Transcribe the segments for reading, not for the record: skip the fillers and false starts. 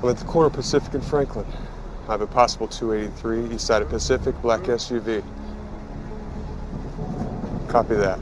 I'm at the corner of Pacific and Franklin. I have a possible 283 east side of Pacific, black SUV. Copy that.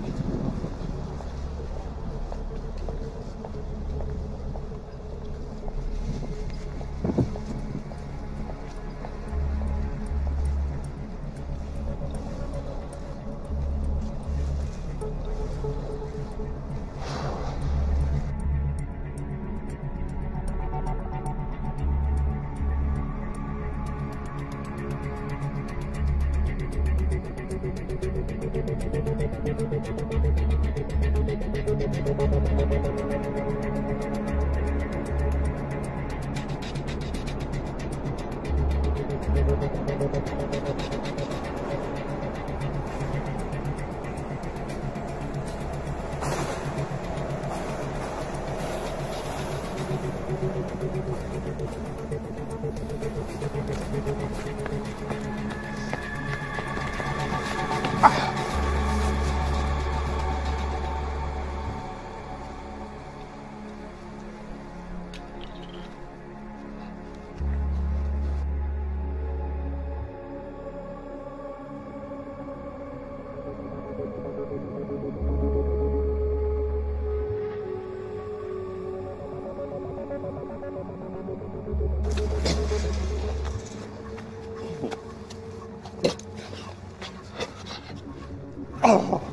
Oh.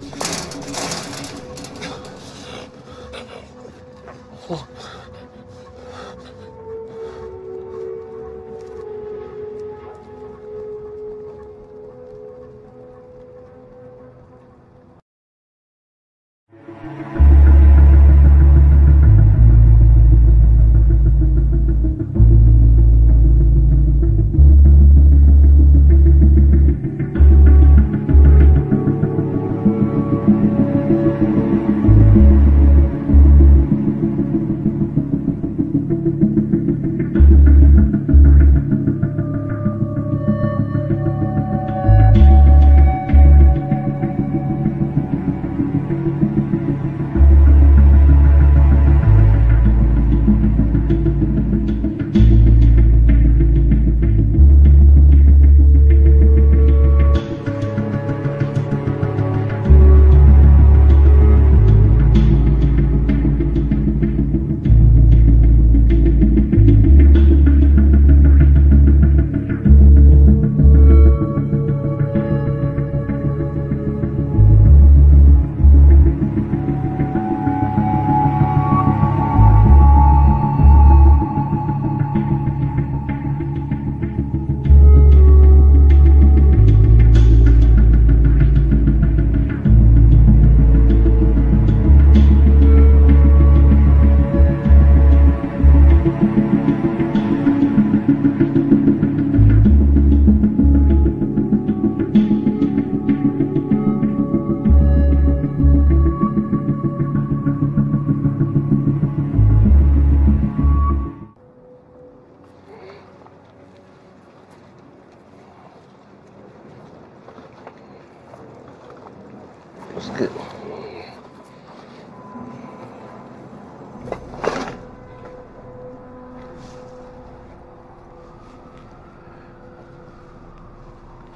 What's good?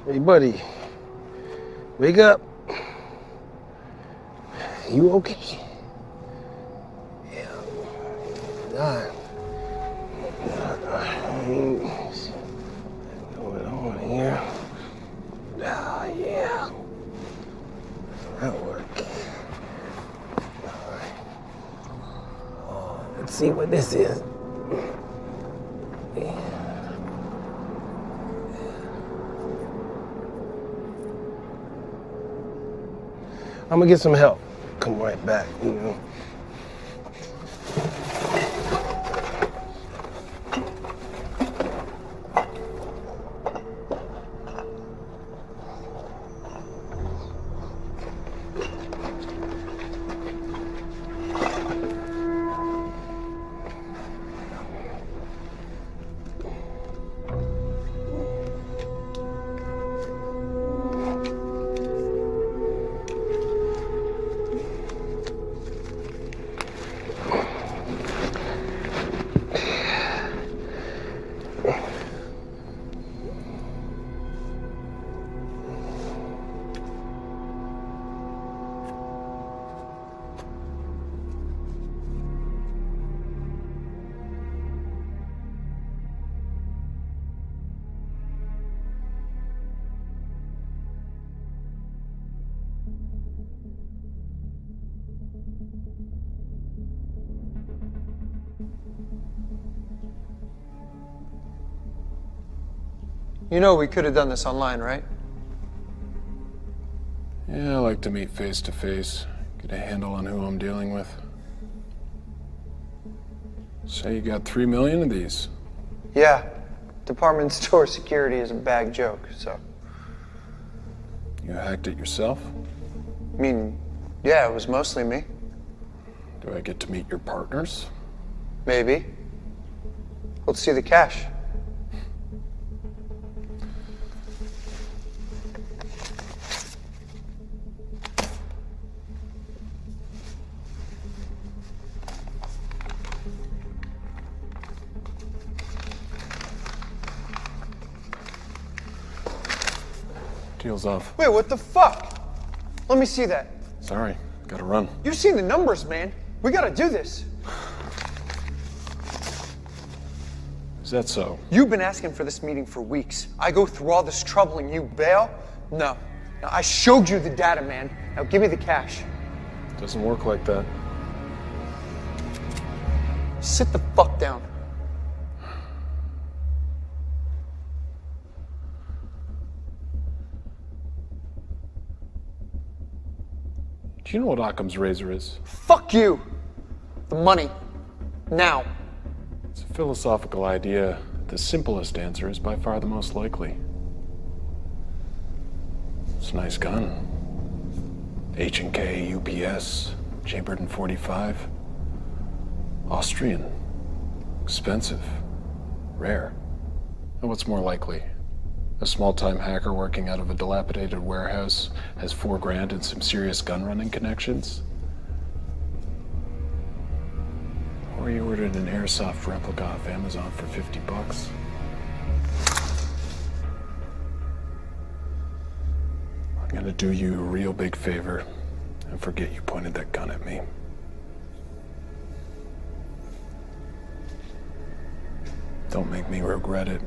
Hey, buddy. Wake up. You okay? Yeah. God. What's going on here? Ah, yeah. That worked. All right. Oh, let's see what this is. Yeah. I'm gonna get some help. Come right back, you know. You know we could have done this online, right? Yeah, I like to meet face to face, get a handle on who I'm dealing with. Say you got 3 million of these. Yeah. Department store security is a bag joke, so. You hacked it yourself? I mean, yeah, it was mostly me. Do I get to meet your partners? Maybe. Let's see the cash. Deal's off. Wait, what the fuck? Let me see that. Sorry, gotta run. You've seen the numbers, man. We gotta do this. Is that so? You've been asking for this meeting for weeks. I go through all this trouble and you bail? No. Now, I showed you the data, man. Now give me the cash. Doesn't work like that. Sit the fuck down. Do you know what Occam's razor is? Fuck you. The money. Now. It's a philosophical idea. The simplest answer is by far the most likely. It's a nice gun. H&K, UPS, chambered in .45. Austrian. Expensive. Rare. And what's more likely? A small-time hacker working out of a dilapidated warehouse has $4 grand and some serious gun-running connections? Or you ordered an airsoft replica off Amazon for $50. I'm gonna do you a real big favor and forget you pointed that gun at me. Don't make me regret it.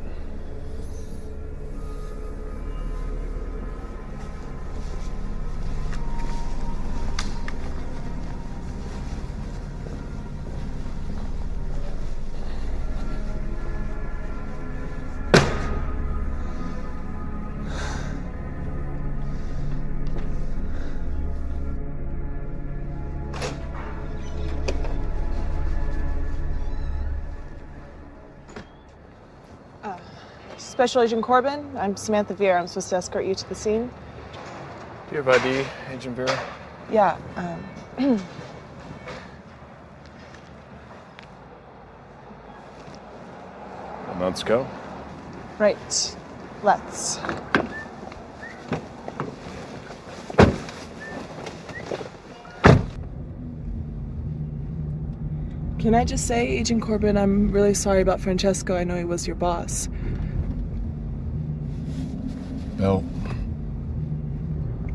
Special Agent Corbin, I'm Samantha Vieira. I'm supposed to escort you to the scene. Do you have ID, Agent Vera? Yeah, Then let's go. right. Let's. Can I just say, Agent Corbin, I'm really sorry about Francesco. I know he was your boss. Belt.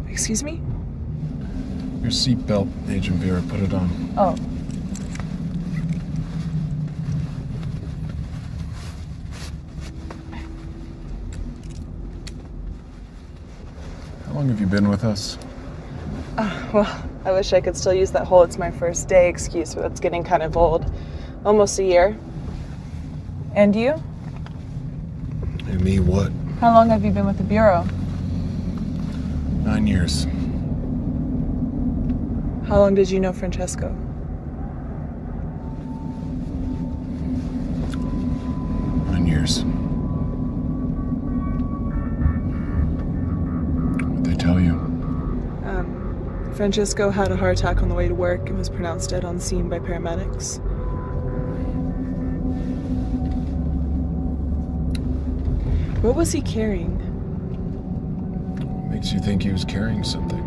Excuse me? Your seatbelt, Agent Vera. Put it on. Oh. How long have you been with us? Well, I wish I could still use that whole "it's my first day" excuse, but that's getting kind of old. Almost a year. And you? And me what? How long have you been with the Bureau? 9 years. How long did you know Francesco? 9 years. What'd they tell you? Francesco had a heart attack on the way to work and was pronounced dead on scene by paramedics. What was he carrying? Makes you think he was carrying something.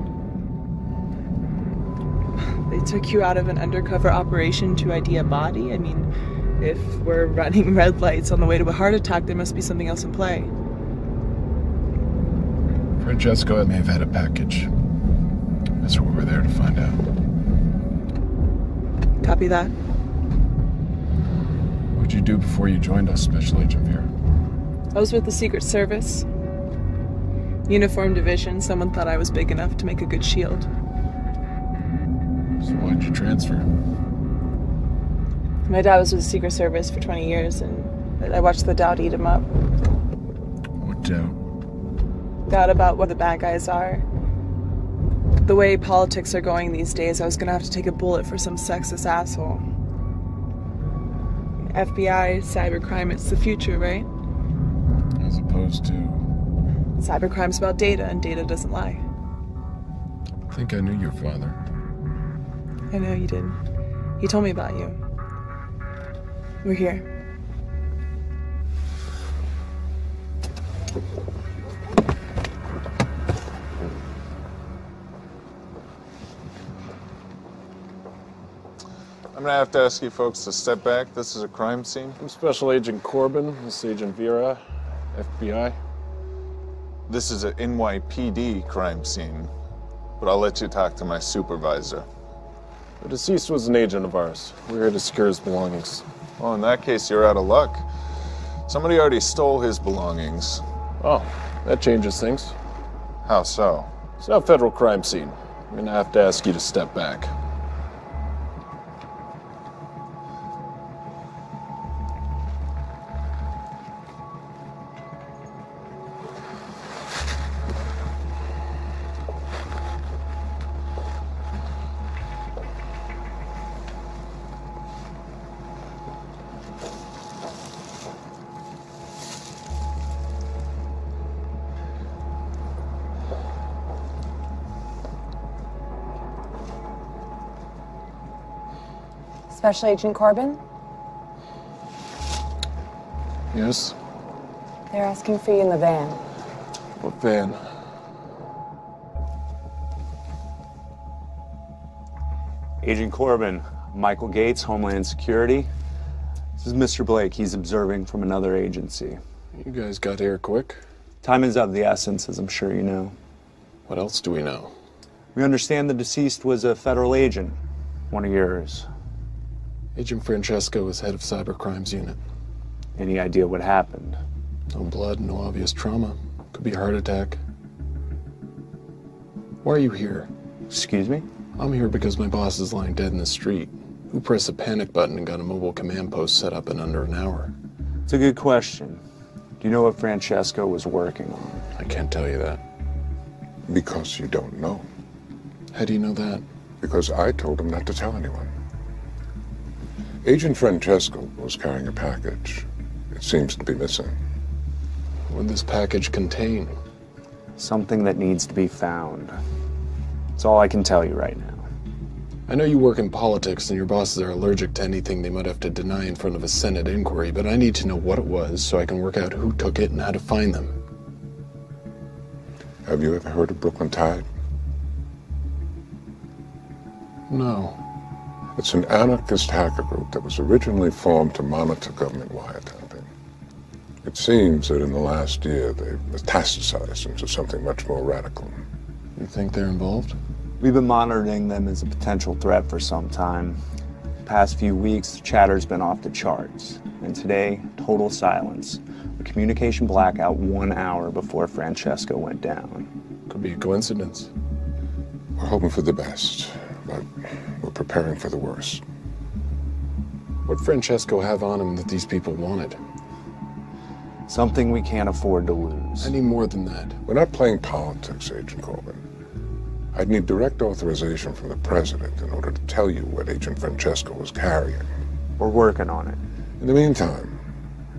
They took you out of an undercover operation to ID a body? I mean, if we're running red lights on the way to a heart attack, there must be something else in play. Francesco may have had a package. That's what we're there to find out. Copy that. What'd you do before you joined us, Special Agent Vera? I was with the Secret Service. Uniform Division. Someone thought I was big enough to make a good shield. So why'd you transfer? My dad was with the Secret Service for 20 years, and I watched the doubt eat him up. What doubt? Doubt about what the bad guys are. The way politics are going these days, I was gonna have to take a bullet for some sexist asshole. FBI, cybercrime, it's the future, right? As opposed to... Cybercrime's about data, and data doesn't lie. I think I knew your father. I know you did. He told me about you. We're here. I'm gonna have to ask you folks to step back. This is a crime scene. I'm Special Agent Corbin. This is Agent Vera, FBI. This is an NYPD crime scene, but I'll let you talk to my supervisor. The deceased was an agent of ours. We're here to secure his belongings. Well, in that case, you're out of luck. Somebody already stole his belongings. Oh, that changes things. How so? It's not a federal crime scene. I'm gonna have to ask you to step back. Special Agent Corbin? Yes? They're asking for you in the van. What van? Agent Corbin, Michael Gates, Homeland Security. This is Mr. Blake. He's observing from another agency. You guys got here quick. Time is of the essence, as I'm sure you know. What else do we know? We understand the deceased was a federal agent, one of yours. Agent Francesco is head of Cybercrimes Unit. Any idea what happened? No blood, no obvious trauma. Could be a heart attack. Why are you here? Excuse me? I'm here because my boss is lying dead in the street. Who pressed the panic button and got a mobile command post set up in under an hour? It's a good question. Do you know what Francesco was working on? I can't tell you that. Because you don't know. How do you know that? Because I told him not to tell anyone. Agent Francesco was carrying a package. It seems to be missing. What would this package contain? Something that needs to be found. That's all I can tell you right now. I know you work in politics and your bosses are allergic to anything they might have to deny in front of a Senate inquiry, but I need to know what it was so I can work out who took it and how to find them. Have you ever heard of Brooklyn Tide? No. It's an anarchist hacker group that was originally formed to monitor government wiretapping. It seems that in the last year they've metastasized into something much more radical. You think they're involved? We've been monitoring them as a potential threat for some time. The past few weeks, the chatter's been off the charts. And today, total silence. A communication blackout 1 hour before Francesco went down. Could be a coincidence. We're hoping for the best, but we're preparing for the worst. What'd Francesco have on him that these people wanted? Something we can't afford to lose. I need more than that. We're not playing politics, Agent Corbin. I'd need direct authorization from the president in order to tell you what Agent Francesco was carrying. We're working on it. In the meantime,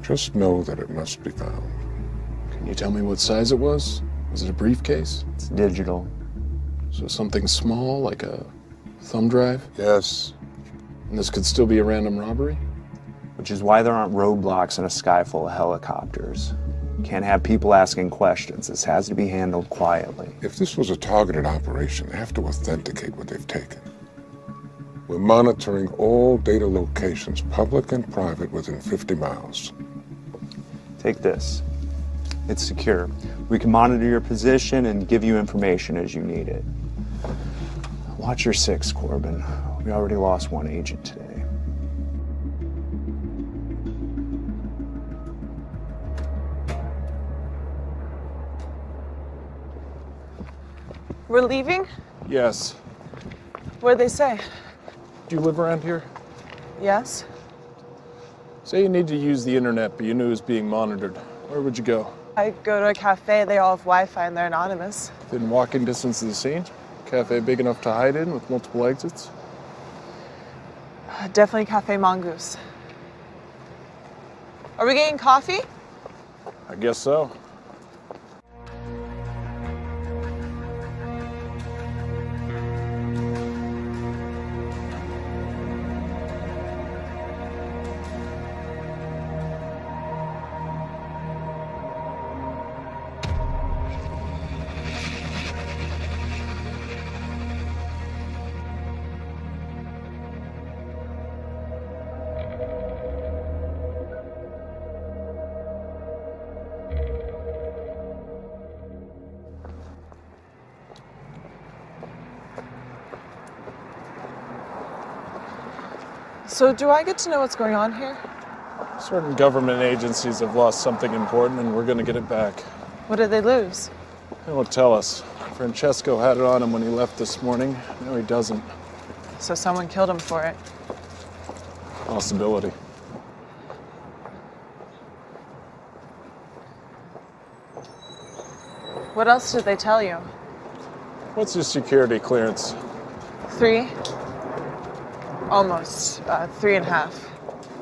just know that it must be found. Can you tell me what size it was? Was it a briefcase? It's digital. So something small, like a thumb drive? Yes. And this could still be a random robbery? Which is why there aren't roadblocks in a sky full of helicopters. You can't have people asking questions. This has to be handled quietly. If this was a targeted operation, they have to authenticate what they've taken. We're monitoring all data locations, public and private, within 50 miles. Take this. It's secure. We can monitor your position and give you information as you need it. Watch your six, Corbin. We already lost one agent today. We're leaving? Yes. What'd they say? Do you live around here? Yes? Say you need to use the internet, but you knew it was being monitored. Where would you go? I go to a cafe, they all have Wi-Fi and they're anonymous. Within walking distance of the scene? Cafe big enough to hide in with multiple exits? Definitely Cafe Mongoose. Are we getting coffee? I guess so. So do I get to know what's going on here? Certain government agencies have lost something important and we're gonna get it back. What did they lose? They won't tell us. Francesco had it on him when he left this morning. Now he doesn't. So someone killed him for it. Possibility. What else did they tell you? What's your security clearance? 3? Almost. 3.5.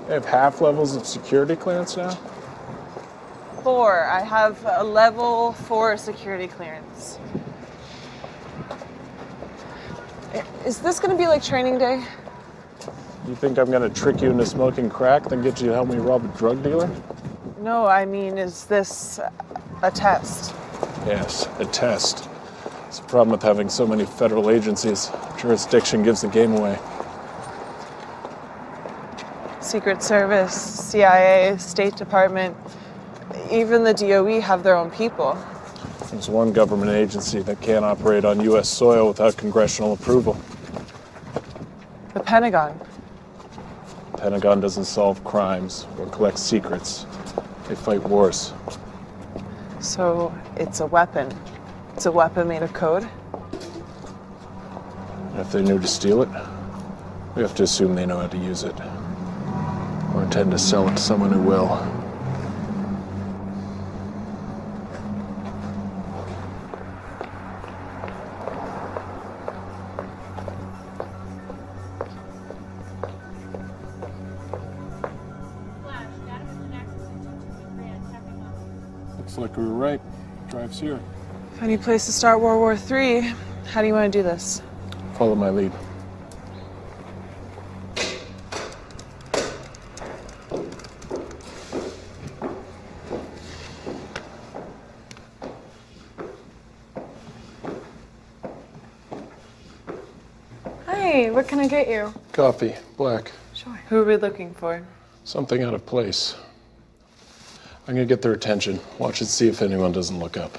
They have half levels of security clearance now? 4. I have a level 4 security clearance. Is this gonna be like training day? You think I'm gonna trick you into smoking crack, then get you to help me rob a drug dealer? No, I mean, is this a test? Yes, a test. It's a problem with having so many federal agencies. Jurisdiction gives the game away. Secret Service, CIA, State Department, even the DOE have their own people. There's one government agency that can't operate on U.S. soil without congressional approval. The Pentagon. The Pentagon doesn't solve crimes or collect secrets. They fight wars. So it's a weapon. It's a weapon made of code? And if they knew to steal it, we have to assume they know how to use it. Or intend to sell it to someone who will. Looks like we were right. Drive's here. Any place to start World War III? How do you want to do this? Follow my lead. Hey, what can I get you? Coffee, black. Sure. Who are we looking for? Something out of place. I'm gonna get their attention. Watch and see if anyone doesn't look up.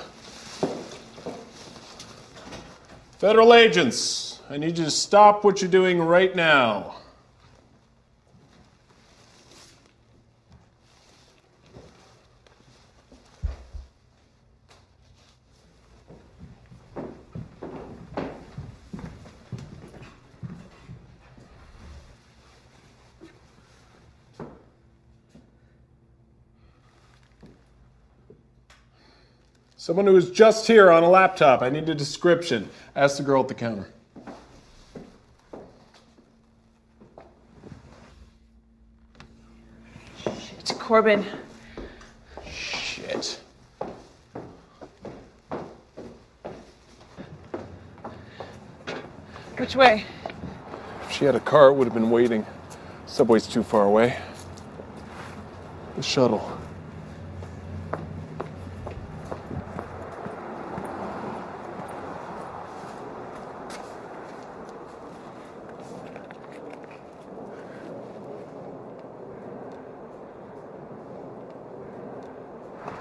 Federal agents, I need you to stop what you're doing right now. Someone who was just here on a laptop. I need a description. Ask the girl at the counter. Shit, Corbin. Shit. Which way? If she had a car, it would have been waiting. Subway's too far away. The shuttle.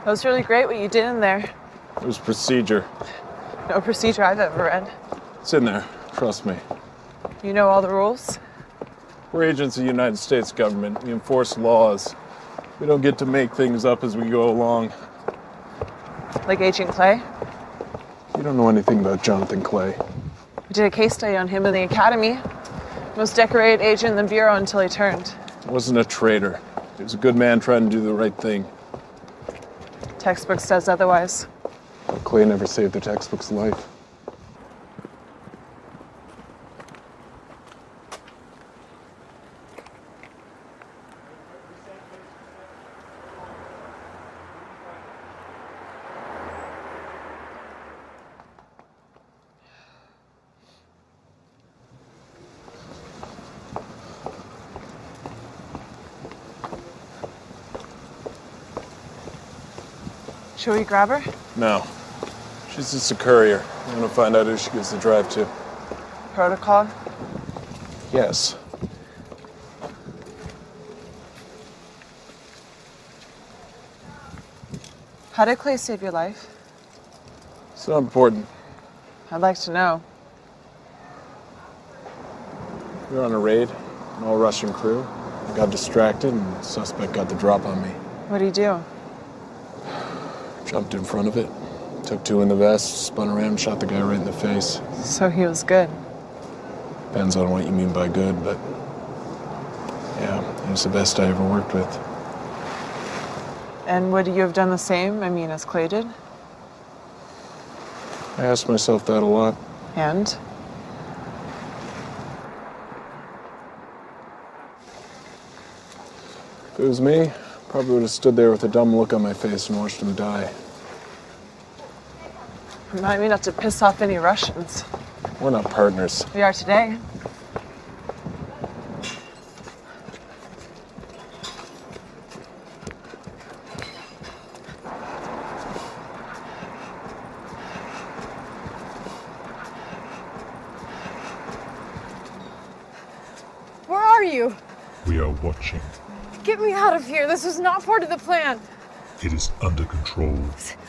That was really great what you did in there. It was procedure. No procedure I've ever read. It's in there. Trust me. You know all the rules? We're agents of the United States government. We enforce laws. We don't get to make things up as we go along. Like Agent Clay? You don't know anything about Jonathan Clay. We did a case study on him in the academy. Most decorated agent in the bureau until he turned. He wasn't a traitor. He was a good man trying to do the right thing. Textbook says otherwise. Clay never saved the textbook's life. Should we grab her? No. She's just a courier. I'm gonna find out who she gives the drive to. Protocol? Yes. How did Clay save your life? It's not important. I'd like to know. We were on a raid, an all-Russian crew. I got distracted and the suspect got the drop on me. What'd he do? Jumped in front of it, took two in the vest, spun around, shot the guy right in the face. So he was good. Depends on what you mean by good, but yeah, he was the best I ever worked with. And would you have done the same, as Clay did? I asked myself that a lot. And? If it was me, probably would have stood there with a dumb look on my face and watched him die. Remind me not to piss off any Russians. We're not partners. We are today. Where are you? We are watching. Get me out of here. This was not part of the plan. It is under control.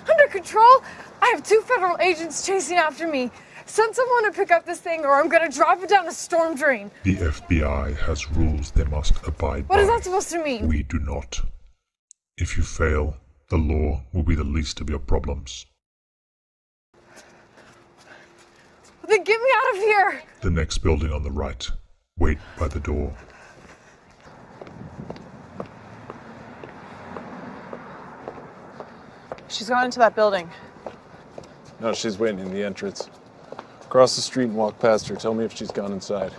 Under control? I have 2 federal agents chasing after me. Send someone to pick up this thing or I'm gonna drop it down a storm drain. The FBI has rules they must abide by. What is that supposed to mean? We do not. If you fail, the law will be the least of your problems. Then get me out of here! The next building on the right. Wait by the door. She's gone into that building. No, she's waiting in the entrance. Cross the street and walk past her. Tell me if she's gone inside.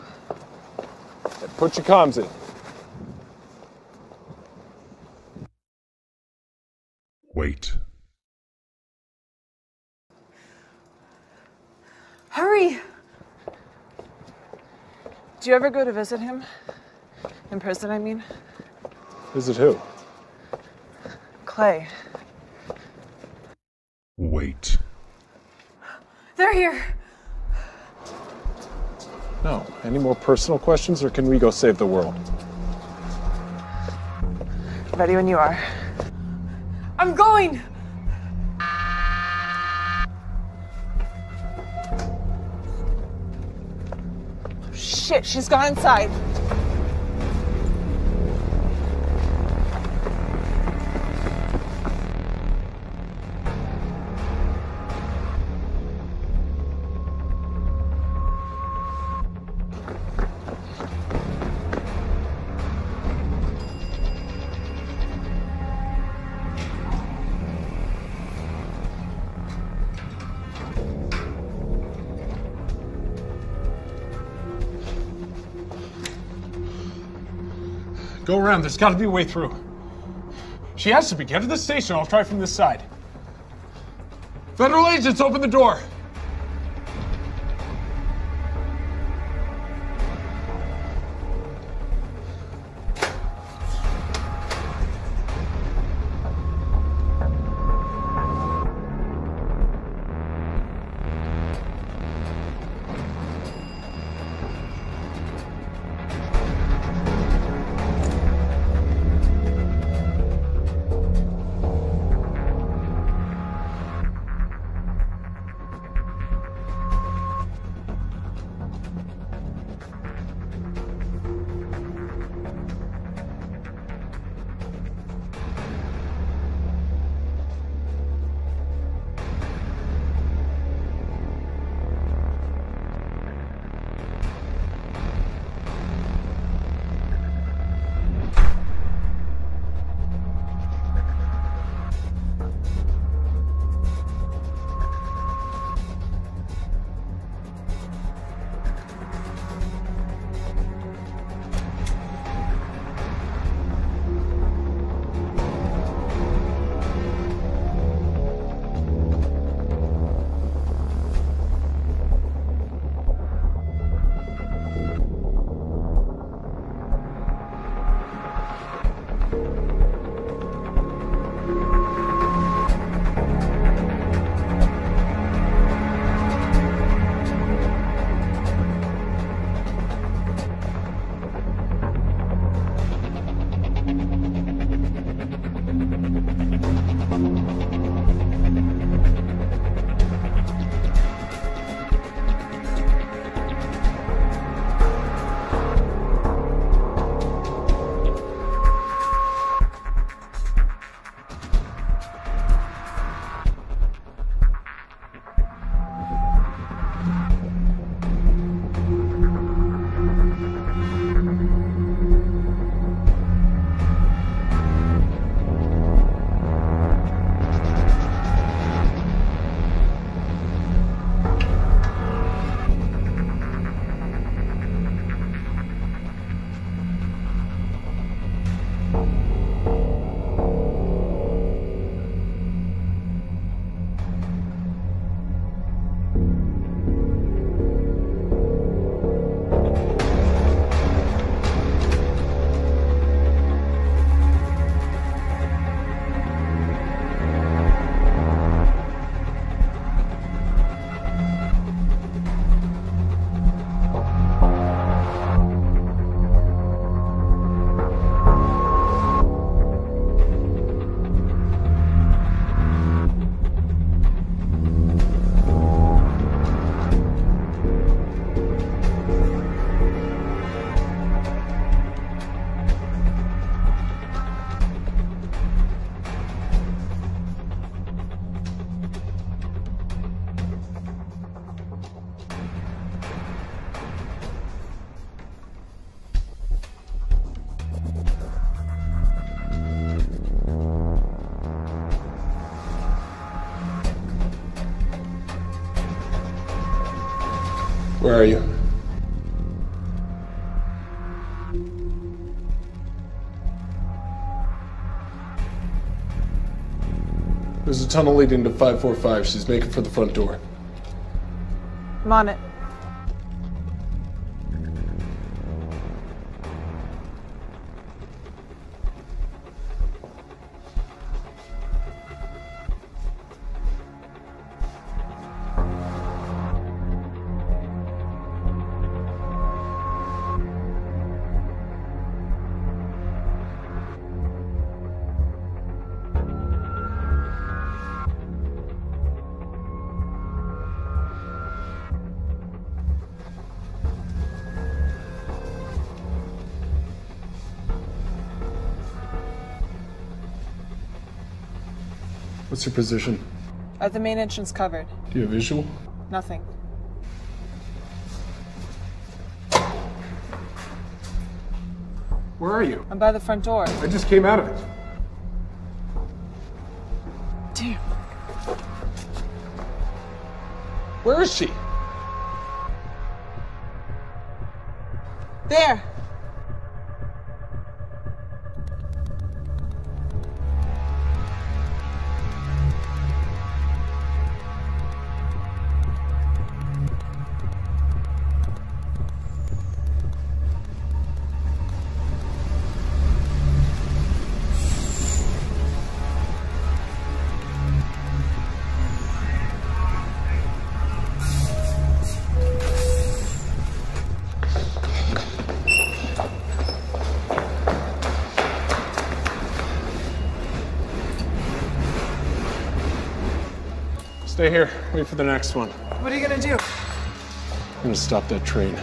Hey, put your comms in. Wait. Hurry! Do you ever go to visit him? In prison, I mean? Visit who? Clay. Wait. They're here. No. Any more personal questions, or can we go save the world? Ready when you are. I'm going! Shit, she's gone inside. Go around. There's got to be a way through. She has to be. Get to the station. I'll try from this side. Federal agents, open the door. Where are you? There's a tunnel leading to 545. She's making for the front door. I'm on it. What's your position? The main entrance covered. Do you have visual? Nothing. Where are you? I'm by the front door. I just came out of it. Damn. Where is she? There. Stay here. Wait for the next one. What are you gonna do? I'm gonna stop that train.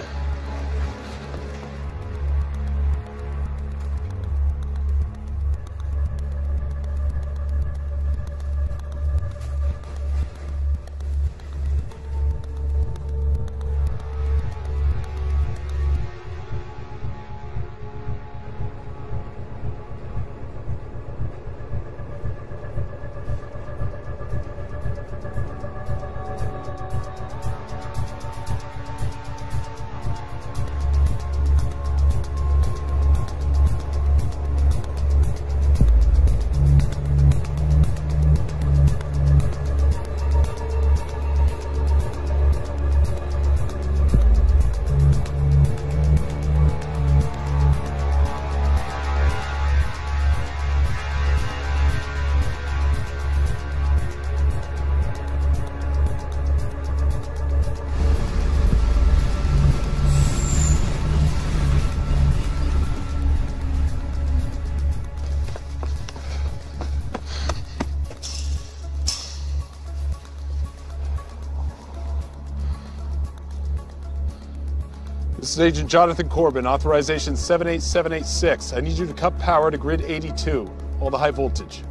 This is Agent Jonathan Corbin, authorization 78786. I need you to cut power to grid 82, all the high voltage.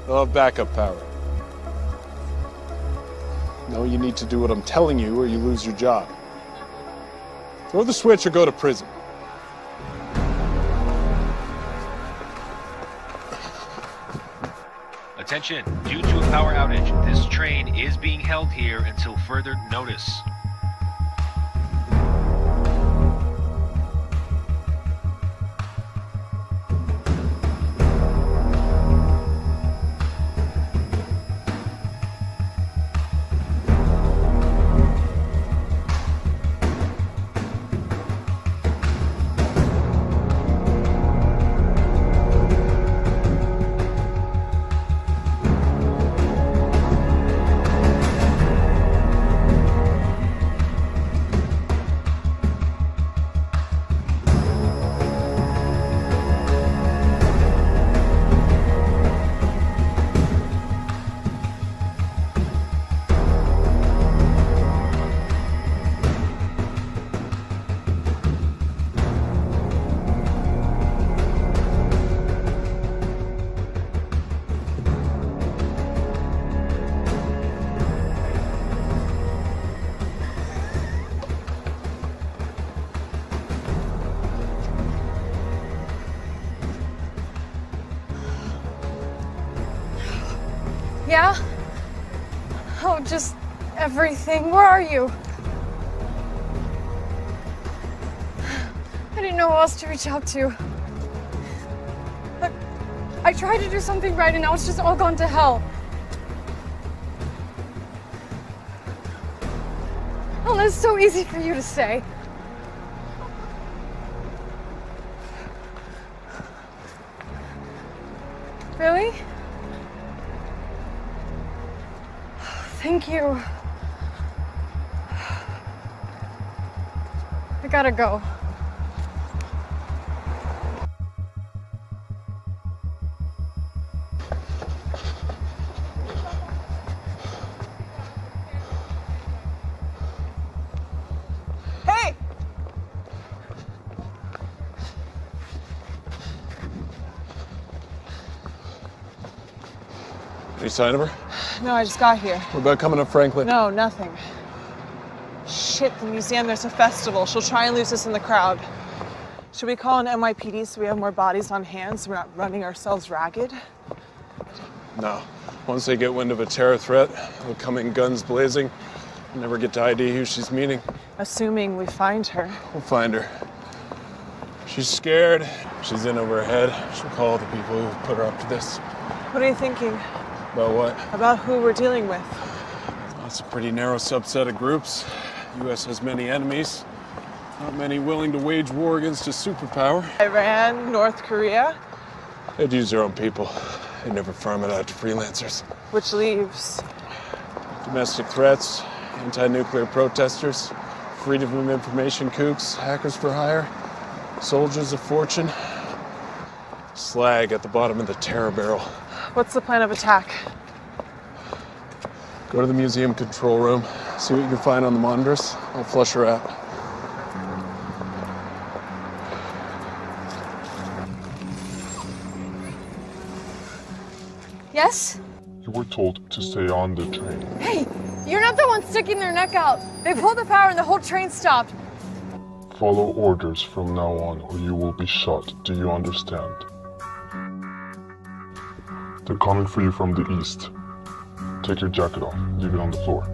They'll have backup power. No, you need to do what I'm telling you or you lose your job. Throw the switch or go to prison. Attention, due to a power outage, this train is being held here until further notice. Yeah? Oh, just everything. Where are you? I didn't know who else to reach out to. I tried to do something right and now it's just all gone to hell. Oh, that's so easy for you to say. Really? Thank you. I gotta go. Hey! Any sign of her? No, I just got here. What about coming to Franklin? No, nothing. Shit, the museum, there's a festival. She'll try and lose us in the crowd. Should we call an NYPD so we have more bodies on hand so we're not running ourselves ragged? No. Once they get wind of a terror threat, they'll come in guns blazing. Never get to ID who she's meeting. Assuming we find her. We'll find her. She's scared. She's in over her head. She'll call the people who put her up to this. What are you thinking? About what? About who we're dealing with. Well, it's a pretty narrow subset of groups. The U.S. has many enemies. Not many willing to wage war against a superpower. Iran, North Korea. They'd use their own people. They'd never farm it out to freelancers. Which leaves domestic threats, anti-nuclear protesters, freedom of information kooks, hackers for hire, soldiers of fortune, slag at the bottom of the terror barrel. What's the plan of attack? Go to the museum control room, see what you can find on the monitors. I'll flush her out. Yes? You were told to stay on the train. Hey, you're not the one sticking their neck out. They pulled the power and the whole train stopped. Follow orders from now on or you will be shot. Do you understand? They're coming for you from the east. Take your jacket off. Leave it on the floor.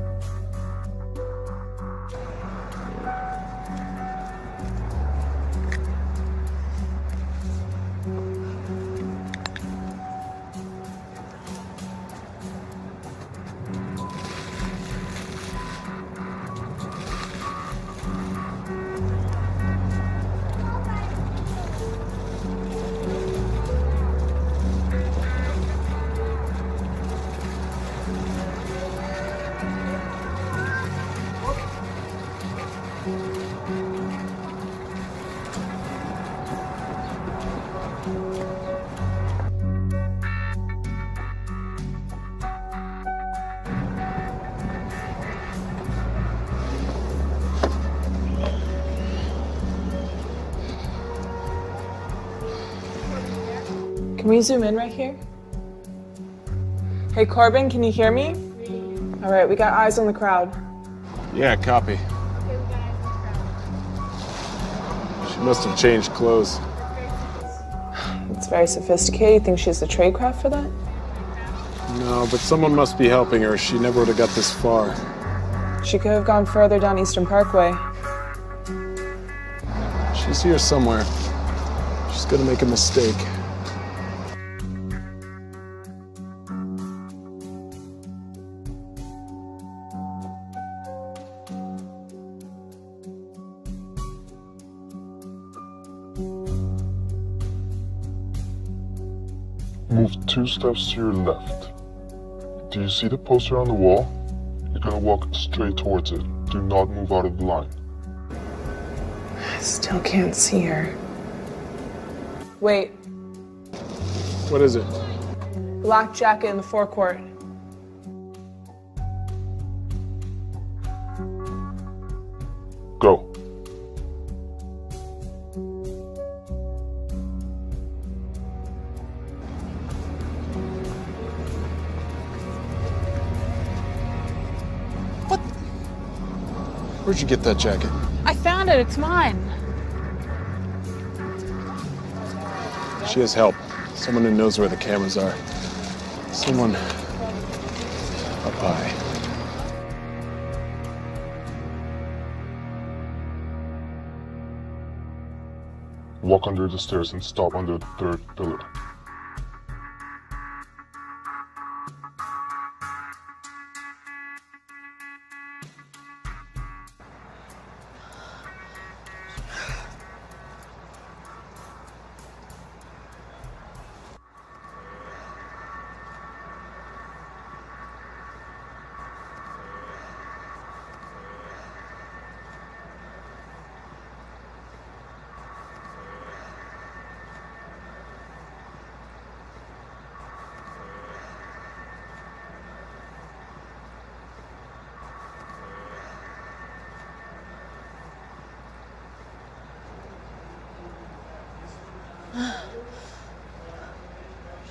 Can we zoom in right here? Hey, Corbin, can you hear me? All right, we got eyes on the crowd. Yeah, copy. She must have changed clothes. It's very sophisticated. You think she has a tradecraft for that? No, but someone must be helping her. She never would have got this far. She could have gone further down Eastern Parkway. She's here somewhere. She's gonna make a mistake. Move 2 steps to your left. Do you see the poster on the wall? You're gonna walk straight towards it. Do not move out of the line. I still can't see her. Wait. What is it? Black jacket in the forecourt. Go. Where'd you get that jacket? I found it. It's mine. She has help. Someone who knows where the cameras are. Someone up high. Walk under the stairs and stop under the third pillar.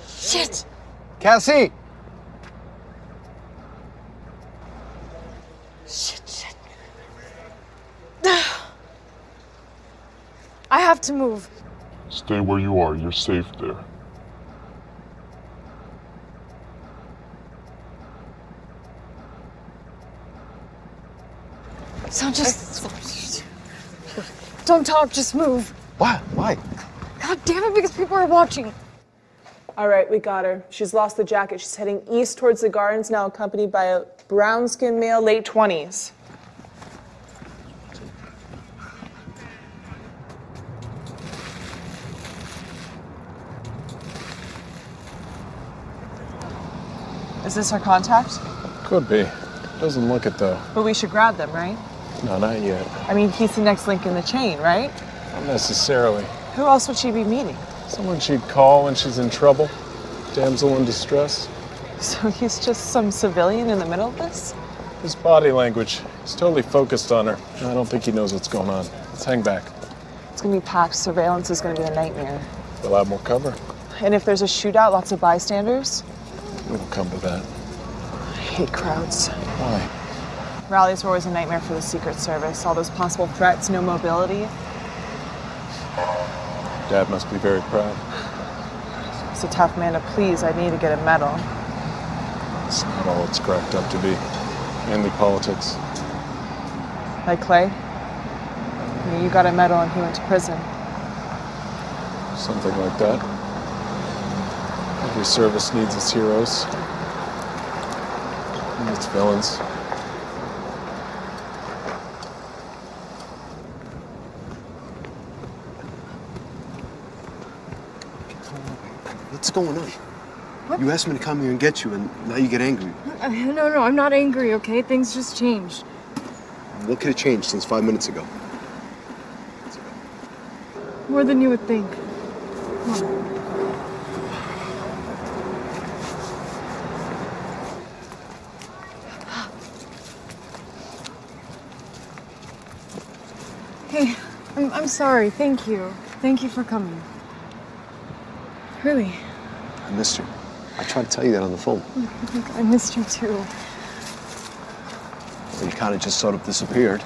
Shit! Cassie! Shit. I have to move. Stay where you are. You're safe there. So just... Don't talk, just move. Why? Why? God damn it, because people are watching. All right, we got her. She's lost the jacket. She's heading east towards the gardens, now accompanied by a brown-skinned male, late 20s. Is this her contact? Could be. Doesn't look it, though. But we should grab them, right? No, not yet. I mean, he's the next link in the chain, right? Not necessarily. Who else would she be meeting? Someone she'd call when she's in trouble. Damsel in distress. So he's just some civilian in the middle of this? His body language. He's totally focused on her. I don't think he knows what's going on. Let's hang back. It's gonna be packed. Surveillance is gonna be a nightmare. We'll have more cover. And if there's a shootout, lots of bystanders? It'll come to that. I hate crowds. Why? Rallies were always a nightmare for the Secret Service. All those possible threats, no mobility. Dad must be very proud. He's a tough man to please. I need to get a medal. It's not all it's cracked up to be. Mainly politics. Like Clay? I mean, you got a medal and he went to prison. Something like that. Every service needs its heroes. And its villains. What's going on? What? You asked me to come here and get you, and now you get angry. No, I'm not angry, okay? Things just changed. What could have changed since 5 minutes ago? More than you would think. Come on. Hey, I'm sorry. Thank you. Thank you for coming. Really. I missed you. I tried to tell you that on the phone. I missed you too. Well, you kind of just sort of disappeared.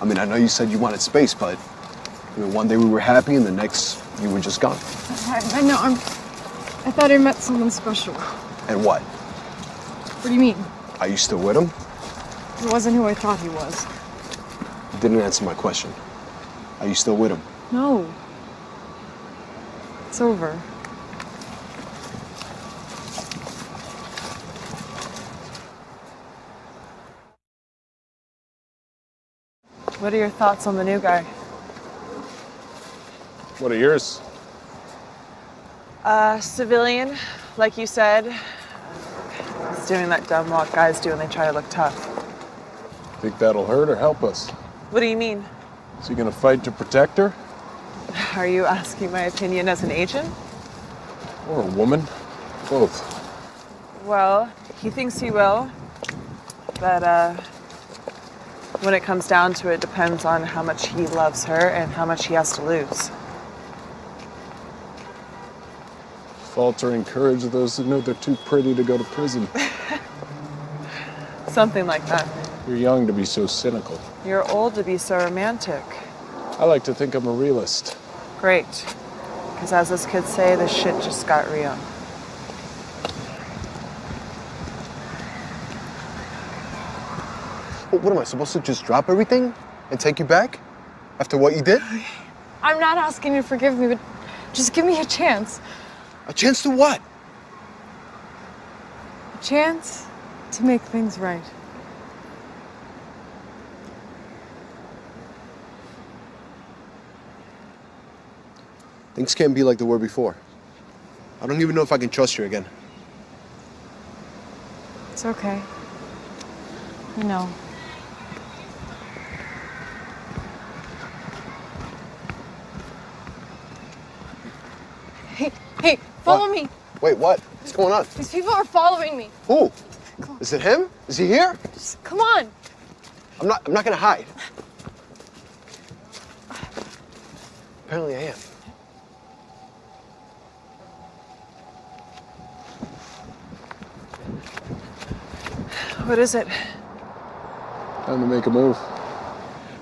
I mean, I know you said you wanted space, but I mean, one day we were happy, and the next you were just gone. I know. I thought I met someone special. And what? What do you mean? Are you still with him? He wasn't who I thought he was. You didn't answer my question. Are you still with him? No. It's over. What are your thoughts on the new guy? What are yours? Civilian, like you said. He's doing that dumb what guys do when they try to look tough. Think that'll hurt or help us? What do you mean? Is he gonna fight to protect her? Are you asking my opinion as an agent? Or a woman? Both. Well, he thinks he will, but when it comes down to it, depends on how much he loves her and how much he has to lose. Faltering courage of those who know they're too pretty to go to prison. Something like that. You're young to be so cynical. You're old to be so romantic. I like to think I'm a realist. Great. Because as those kids say, this shit just got real. What am I supposed to just drop everything and take you back? After what you did? I'm not asking you to forgive me, but just give me a chance. A chance to what? A chance to make things right. Things can't be like they were before. I don't even know if I can trust you again. It's okay. I know. Hey, follow me. Wait, what? What's going on? These people are following me. Who? Is it him? Is he here? Just, come on. I'm not gonna hide. Apparently I am. What is it? Time to make a move.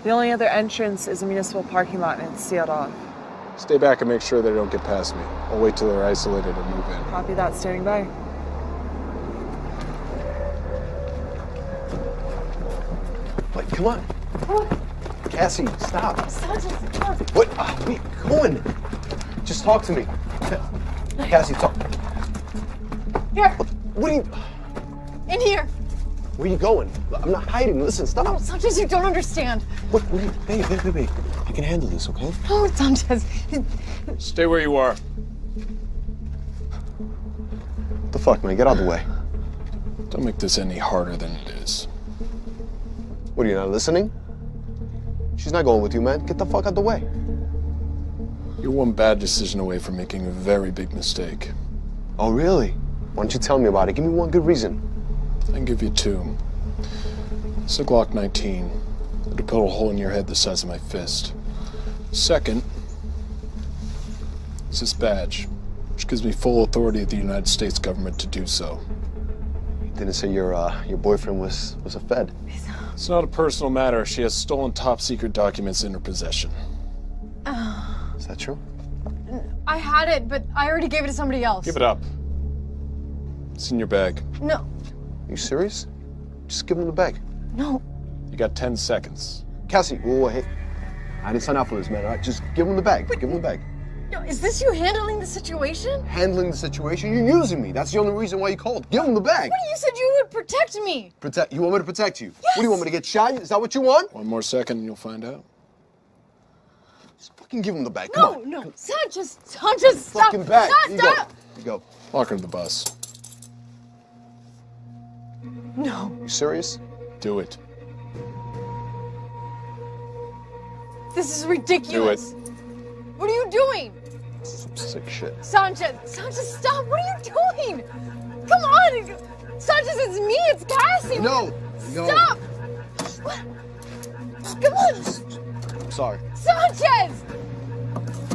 The only other entrance is a municipal parking lot and it's sealed off. Stay back and make sure they don't get past me. I'll wait till they're isolated and move in. Copy that, standing by. Wait, come on. Come on. Cassie, stop. Sanchez, come on. What? Where you going? Just talk to me. Cassie, talk. Here. What are you... In here. Where are you going? I'm not hiding. Listen, stop. No, Sanchez, you don't understand. What are you... Babe. I can handle this, okay? No, Sanchez. Stay where you are. What the fuck, man? Get out of the way. Don't make this any harder than it is. What, are you not listening? She's not going with you, man. Get the fuck out the way. You're one bad decision away from making a very big mistake. Oh, really? Why don't you tell me about it? Give me one good reason. I can give you two. It's a Glock 19. It'll put a hole in your head the size of my fist. Second is this badge, which gives me full authority of the United States government to do so. You didn't say your boyfriend was a Fed. It's not a personal matter. She has stolen top-secret documents in her possession. Is that true? I had it, but I already gave it to somebody else. Give it up. It's in your bag. No. You serious? Just give him the bag. No. You got 10 seconds. Cassie, whoa, hey. I didn't sign up for this, man, all right? Just give him the bag. Give him the bag. No, is this you handling the situation? Handling the situation? You're using me. That's the only reason why you called. Give him the bag. What, you said you would protect me? You want me to protect you? Yes. What do you want me to get shot? Is that what you want? One more second and you'll find out. Just fucking give him the bag. Come on. No. Sanchez, stop. Fucking bag. Here you go. Stop. Here you go. Lock her to the bus. No. You serious? Do it. This is ridiculous. Do it. What are you doing? Some sick shit. Sanchez, stop. What are you doing? Come on. Sanchez, it's me. It's Cassie. No. Stop. Come on. I'm sorry. Sanchez.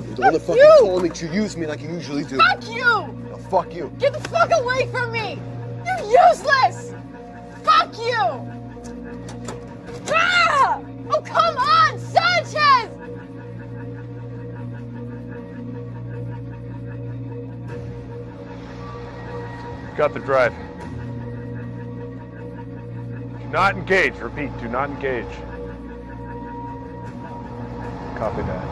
You're the one that fucking told me to use me like you usually do. Fuck you. No, fuck you. Get the fuck away from me. You're useless. Fuck you. Ah! Oh, come on, Sanchez. Got the drive. Do not engage. Repeat, do not engage. Copy that.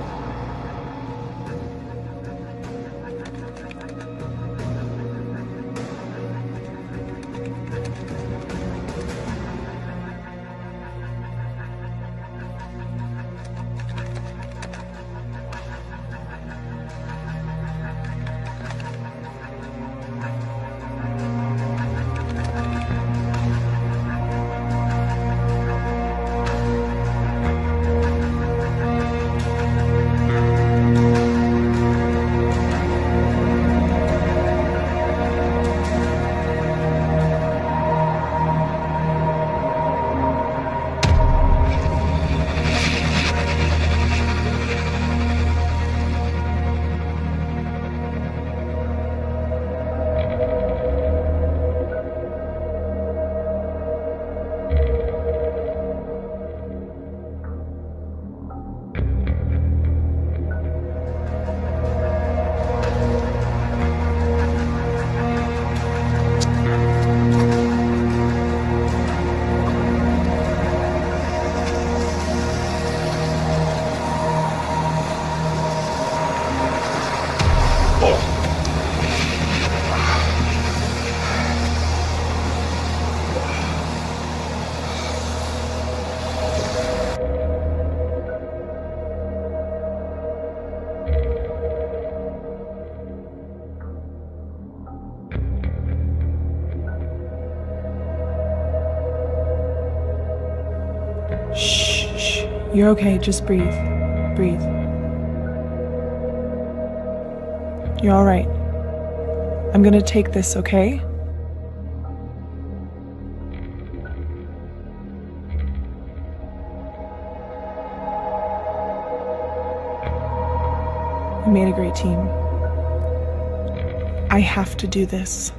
You're okay, just breathe. Breathe. You're all right. I'm gonna take this, okay? We made a great team. I have to do this.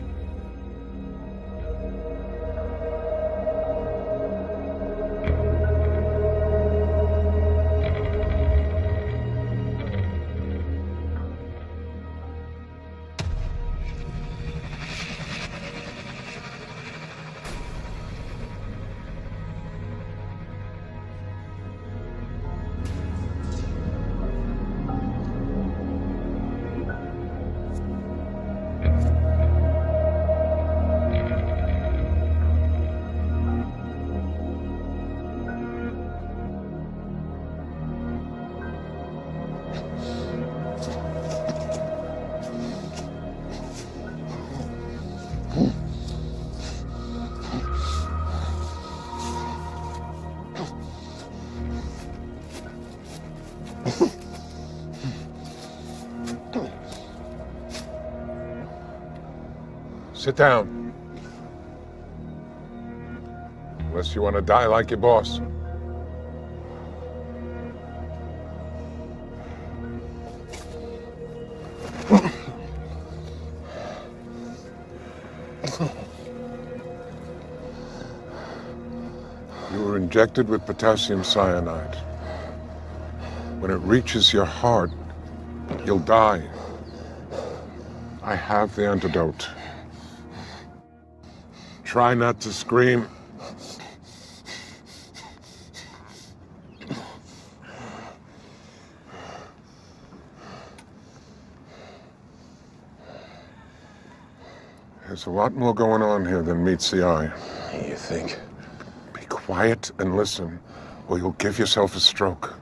Sit down. Unless you want to die like your boss. You were injected with potassium cyanide. When it reaches your heart, you'll die. I have the antidote. Try not to scream. There's a lot more going on here than meets the eye. You think? Be quiet and listen, or you'll give yourself a stroke.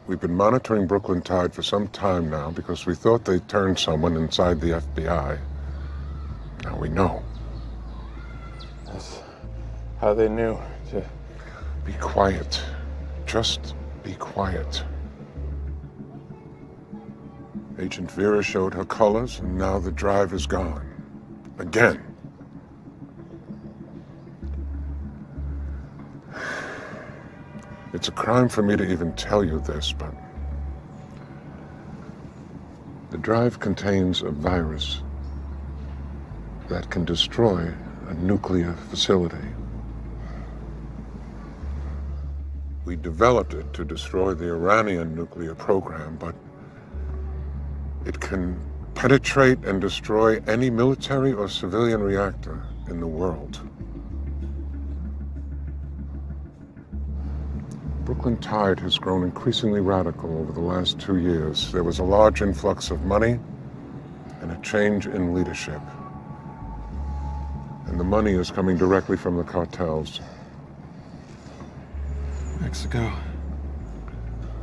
We've been monitoring Brooklyn Tide for some time now because we thought they turned someone inside the FBI. Now we know. That's how they knew to... Be quiet. Just be quiet. Agent Vera showed her colors, and now the drive is gone. Again. It's a crime for me to even tell you this, but the drive contains a virus that can destroy a nuclear facility. We developed it to destroy the Iranian nuclear program, but it can penetrate and destroy any military or civilian reactor in the world. Brooklyn Tide has grown increasingly radical over the last 2 years. There was a large influx of money and a change in leadership. And the money is coming directly from the cartels. Mexico.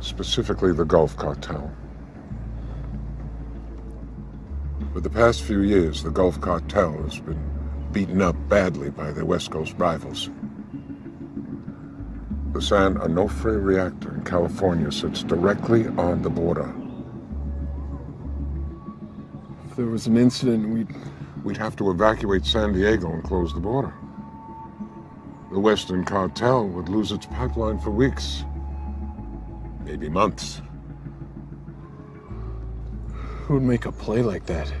Specifically the Gulf Cartel. For the past few years, the Gulf Cartel has been beaten up badly by their West Coast rivals. The San Onofre reactor in California sits directly on the border. If there was an incident, we'd have to evacuate San Diego and close the border. The Western Cartel would lose its pipeline for weeks, maybe months. Who'd make a play like that?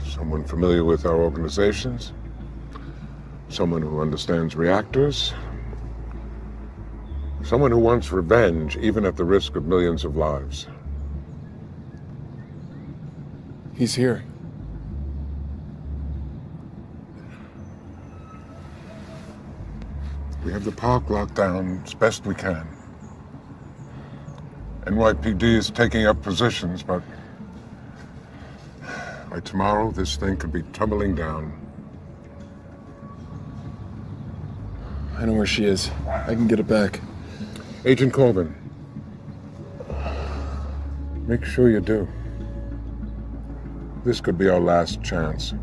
Someone familiar with our organizations, someone who understands reactors, someone who wants revenge, even at the risk of millions of lives. He's here. We have the park locked down as best we can. NYPD is taking up positions, but by tomorrow, this thing could be tumbling down. I know where she is. I can get it back. Agent Corbin, make sure you do. This could be our last chance.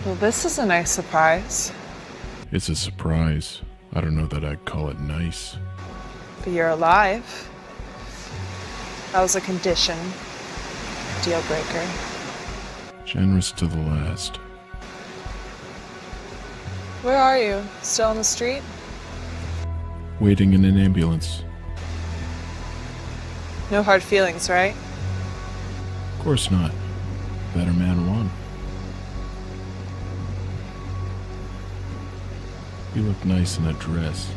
Well, this is a nice surprise. It's a surprise. I don't know that I'd call it nice. But you're alive. That was a condition. Deal breaker. Generous to the last. Where are you? Still on the street? Waiting in an ambulance. No hard feelings, right? Of course not. Better man won. You look nice in a dress.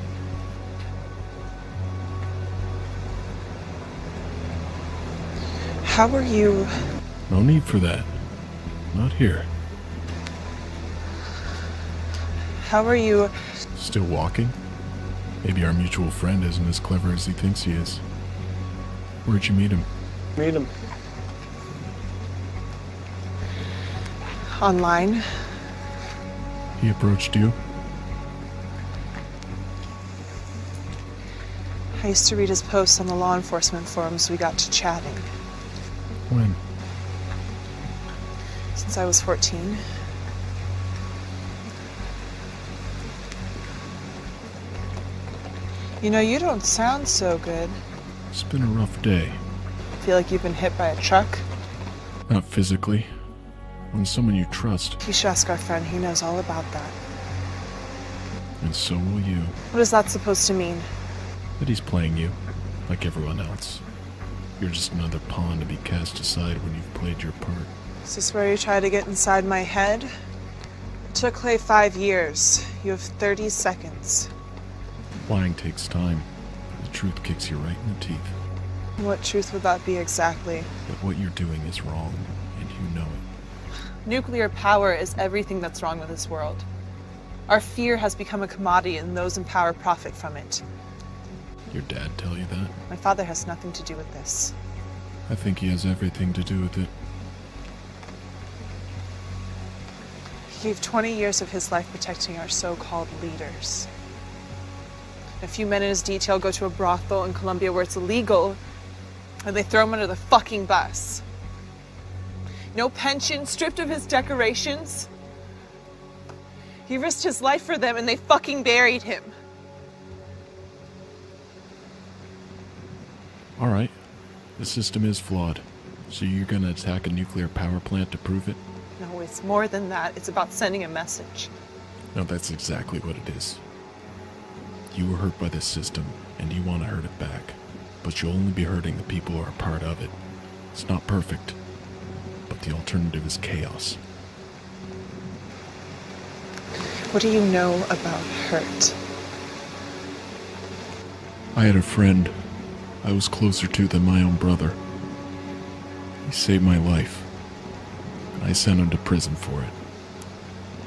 How are you? No need for that. Not here. How are you? Still walking? Maybe our mutual friend isn't as clever as he thinks he is. Where'd you meet him? Meet him. Online. He approached you? I used to read his posts on the law enforcement forums. We got to chatting. When? Since I was 14. You know, you don't sound so good. It's been a rough day. Feel like you've been hit by a truck? Not physically. When someone you trust. You should ask our friend. He knows all about that. And so will you. What is that supposed to mean? That he's playing you, like everyone else. You're just another pawn to be cast aside when you've played your part. Is this where you try to get inside my head? It took Clay 5 years. You have 30 seconds. Lying takes time. The truth kicks you right in the teeth. What truth would that be exactly? That what you're doing is wrong, and you know it. Nuclear power is everything that's wrong with this world. Our fear has become a commodity, and those in power profit from it. Your dad tell you that? My father has nothing to do with this. I think he has everything to do with it. He gave 20 years of his life protecting our so-called leaders. A few men in his detail go to a brothel in Colombia where it's illegal, and they throw him under the fucking bus. No pension, stripped of his decorations. He risked his life for them, and they fucking buried him. All right. The system is flawed. So you're gonna attack a nuclear power plant to prove it? No, it's more than that. It's about sending a message. No, that's exactly what it is. You were hurt by this system, and you want to hurt it back. But you'll only be hurting the people who are a part of it. It's not perfect, but the alternative is chaos. What do you know about hurt? I had a friend I was closer to than my own brother. He saved my life, and I sent him to prison for it.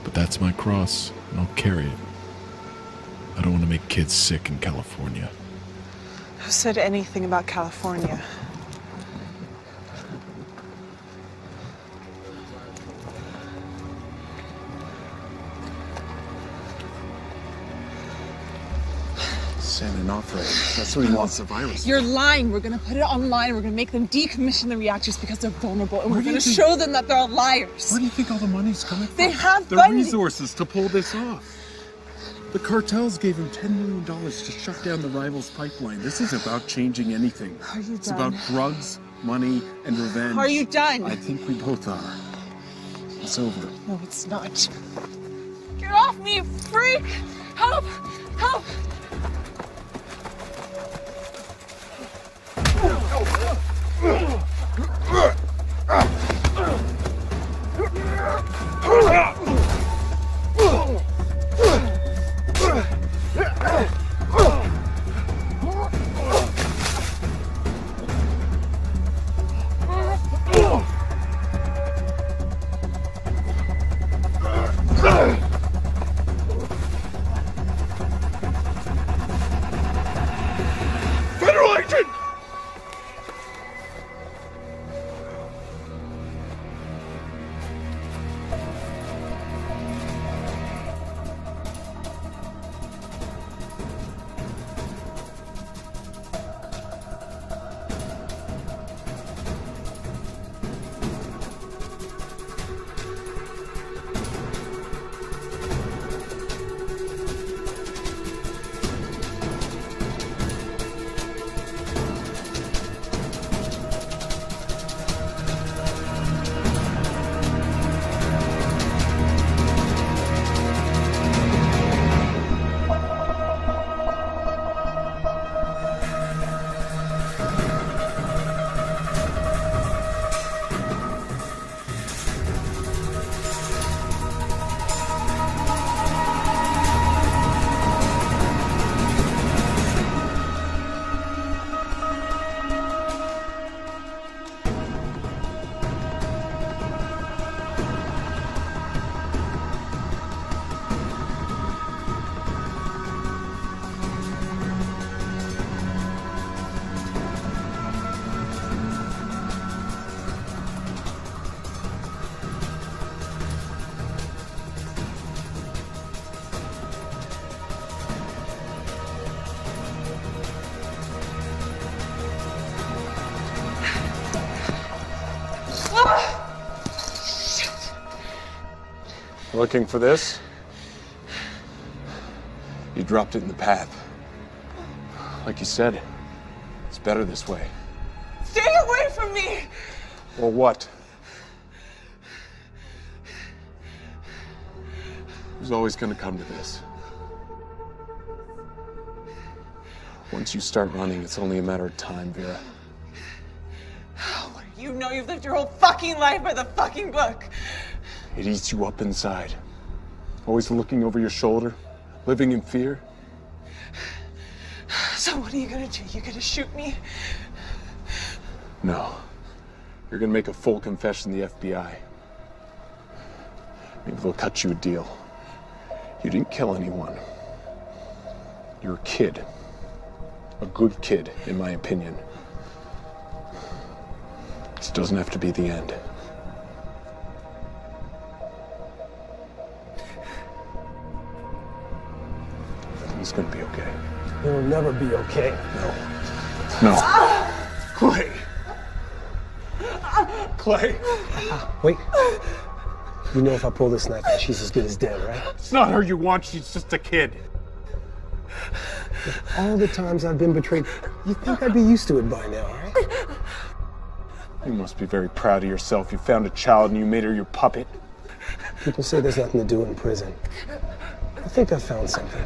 But that's my cross, and I'll carry it. I don't want to make kids sick in California. Who said anything about California? San Onofre. That's what he wants, the virus. You're lying. We're gonna put it online. We're gonna make them decommission the reactors because they're vulnerable, and we're gonna show them that they're all liars. Where do you think all the money's coming from? They have the funding. resources to pull this off. The cartels gave him $10 million to shut down the rivals' pipeline. This isn't about changing anything. Are you It's done? about drugs, money, and revenge. Are you done? I think we both are. It's over. No, it's not. Get off me, you freak! Help! Help! Federal agent! Looking for this? You dropped it in the path. Like you said, it's better this way. Stay away from me! Or what? It was always gonna come to this. Once you start running, it's only a matter of time, Vera. You know you've lived your whole fucking life by the fucking book. It eats you up inside. Always looking over your shoulder, living in fear. So what are you gonna do? You gonna shoot me? No. You're gonna make a full confession to the FBI. Maybe they'll cut you a deal. You didn't kill anyone. You're a kid. A good kid, in my opinion. This doesn't have to be the end. Everything's gonna be okay. It'll never be okay. No. Clay! Clay! Wait. You know if I pull this knife out, she's as good as dead, right? It's not her you want, she's just a kid. All the times I've been betrayed, you think I'd be used to it by now, right? You must be very proud of yourself. You found a child and you made her your puppet. People say there's nothing to do in prison. I think I found something.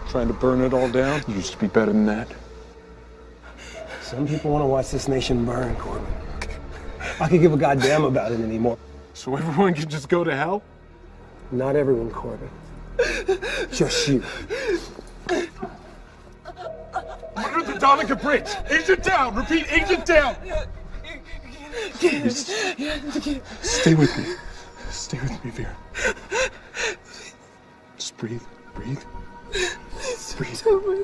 Trying to burn it all down? You used to be better than that. Some people want to watch this nation burn, Corbin. I could give a goddamn about it anymore. So everyone can just go to hell? Not everyone, Corbin. Just you. Under the Donica Bridge! Agent down! Repeat, agent down! Please. Stay with me. Stay with me, Vera. Just breathe. Breathe. Breathe. No.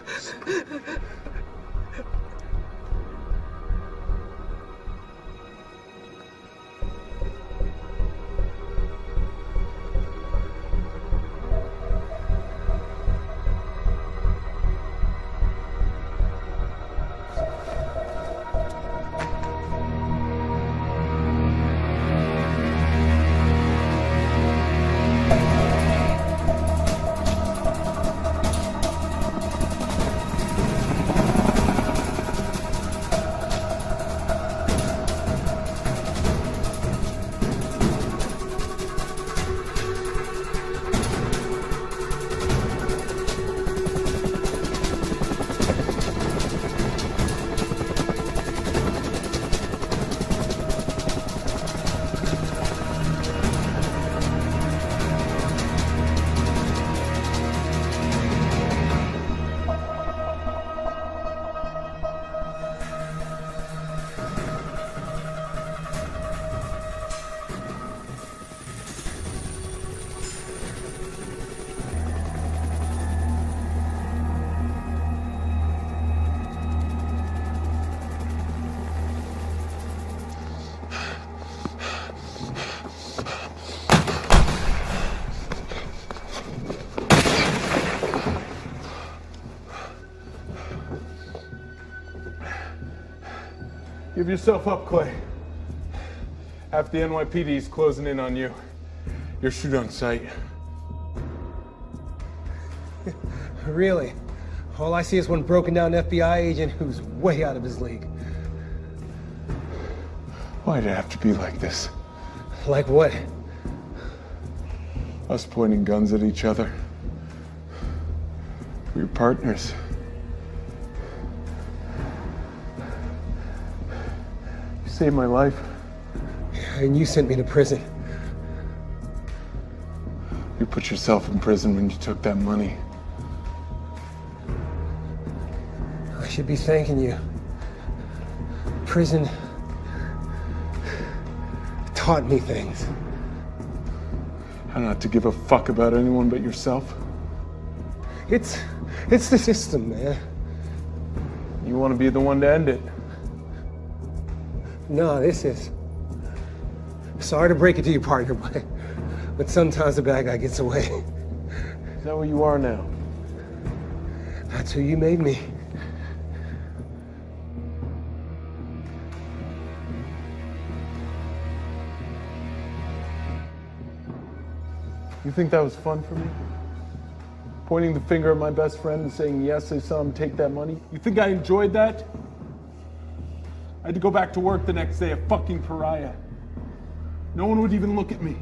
Just breathe. Give yourself up, Clay. Half the NYPD is closing in on you. You're shoot on sight. Really? All I see is one broken down FBI agent who's way out of his league. Why'd it have to be like this? Like what? Us pointing guns at each other. We're partners. You saved my life. And you sent me to prison. You put yourself in prison when you took that money. I should be thanking you. Prison taught me things. How not to give a fuck about anyone but yourself? It's the system, man. You want to be the one to end it. No, this is. Sorry to break it to you, partner, but sometimes the bad guy gets away. Is that what you are now? That's who you made me. You think that was fun for me? Pointing the finger at my best friend and saying, yes, I saw him take that money? You think I enjoyed that? I had to go back to work the next day, a fucking pariah. No one would even look at me.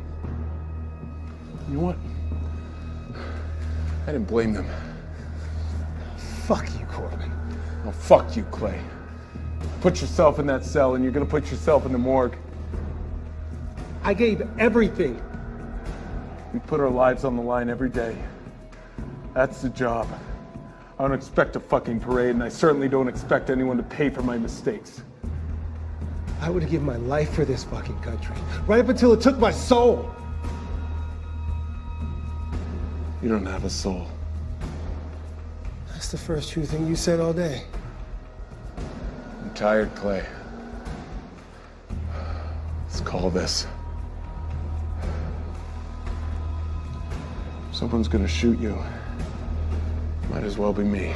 You know what? I didn't blame them. Fuck you, Corbin. Oh, fuck you, Clay. Put yourself in that cell and you're gonna put yourself in the morgue. I gave everything. We put our lives on the line every day. That's the job. I don't expect a fucking parade, and I certainly don't expect anyone to pay for my mistakes. I would have given my life for this fucking country, right up until it took my soul. You don't have a soul. That's the first true thing you said all day. I'm tired, Clay. Let's call this. Someone's gonna shoot you. Might as well be me.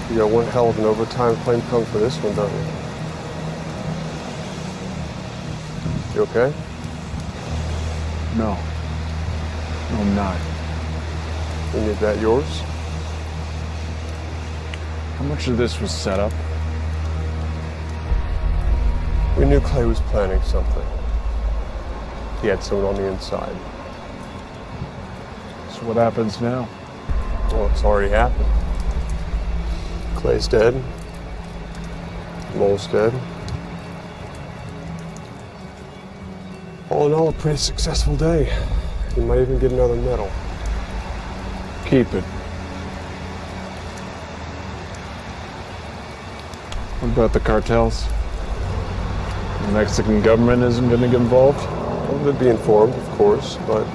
You got one hell of an overtime claim coming for this one, don't you? You okay? No. No, I'm not. Any of that yours? How much of this was set up? We knew Clay was planning something. He had someone on the inside. So what happens now? Well, it's already happened. Clay's dead. Mole's dead. All in all, a pretty successful day. You might even get another medal. Keep it. What about the cartels? The Mexican government isn't going to get involved? Well, they'd be informed, of course, but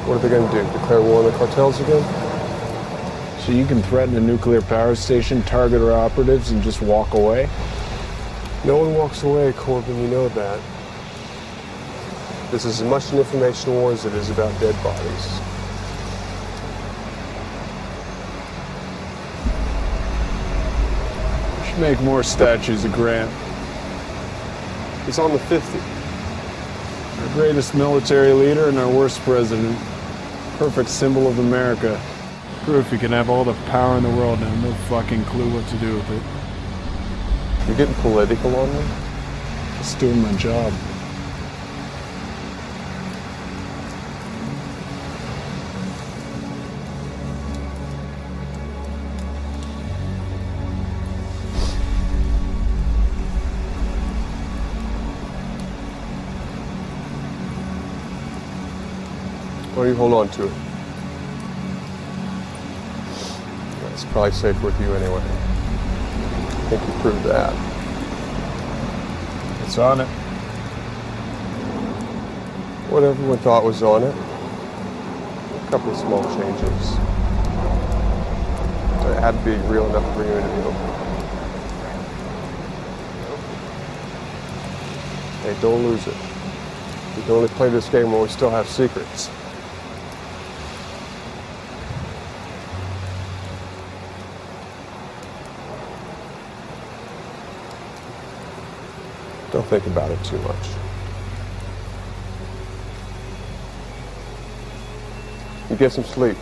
what are they going to do? Declare war on the cartels again? So you can threaten a nuclear power station, target our operatives, and just walk away? No one walks away, Corbin, you know that. This is as much an information war as it is about dead bodies. We should make more statues of Grant. He's on the 50. Our greatest military leader and our worst president. Perfect symbol of America. Proof you can have all the power in the world and have no fucking clue what to do with it. You're getting political on me? Just doing my job. Or you hold on to it. It's probably safe with you anyway. I think you proved that. It's on it. What everyone thought was on it. A couple of small changes. It had to be real enough to bring you into the open. Hey, don't lose it. We can only play this game when we still have secrets. Don't think about it too much. You get some sleep.